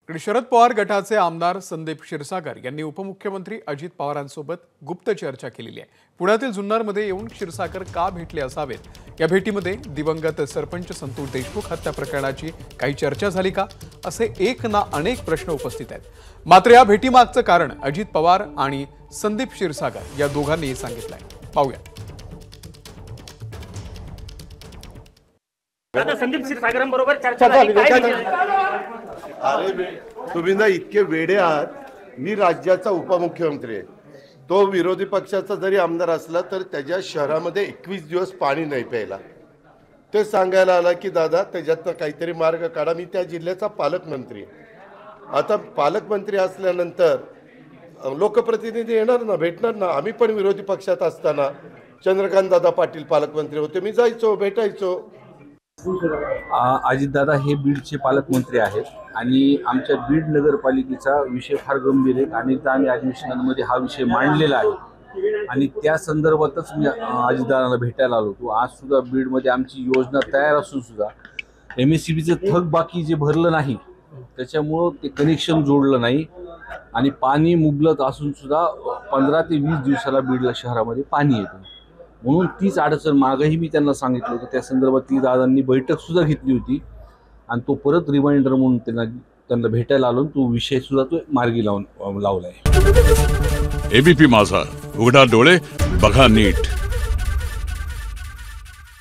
शरद पवार गटाचे आमदार संदीप क्षीरसागर यांनी उपमुख्यमंत्री अजित पवारांसोबत गुप्त चर्चा केलेली आहे। पुण्यातील जुन्नरमध्ये येऊन क्षीरसागर का भेटले असावेत, या भेटीमध्ये दिवंगत सरपंच संतोष देशमुख हत्या प्रकरणाची काही चर्चा झाली का, असे एक ना अनेक प्रश्न उपस्थित आहेत। मात्र या भेटीमागचं कारण अजित पवार आणि संदीप क्षीरसागर या दोघांनी सांगितलंय। पाहूया। संदीप क्षीरसागरांबरोबर चर्चा झाली काय? अरे तुम्ही ना इतके वेडे आहात। मी राज्याचा उपमुख्यमंत्री आहे। तो विरोधी पक्षाचा जरी आमदार असला तर त्याच्या शहरामध्ये 21 दिवस पाणी नाही प्यायला। ते सांगायला आला की दादा त्याच्यात काहीतरी मार्ग काढा। मी त्या जिल्ह्याचा पालकमंत्री आहे। आता पालकमंत्री असल्यानंतर लोकप्रतिनिधी येणार ना, भेटणार ना। आम्ही पण विरोधी पक्षात असताना चंद्रकांत दादा पाटील पालकमंत्री होते, मी जायचो, भेटायचो। अजितदादा हे बीडचे पालकमंत्री आहेत आणि आमच्या बीड नगरपालिकेचा विषय फार गंभीर आहे। अनेकदा आम्ही अधिवेशनांमध्ये हा विषय मांडलेला आहे आणि त्या संदर्भातच मी अजितदादांना भेटायला आलो होतो। आज सुद्धा बीडमध्ये आमची योजना तयार असून सुद्धा MSCBचं थकबाकी जे भरलं नाही त्याच्यामुळं ते कनेक्शन जोडलं नाही आणि पाणी मुबलक असून सुद्धा 15 ते 20 दिवसाला बीडला शहरामध्ये पाणी येतं। म्हणून तीच अडचण मागही मी त्यांना सांगितलं होतं। त्या संदर्भात ती दादांनी बैठक सुद्धा घेतली होती आणि तो परत रिमाइंडर म्हणून त्यांना भेटायला आलो। तो विषय सुद्धा तो मार्गी लावलाय। ABP माझा, उघडा डोळे बघा नीट।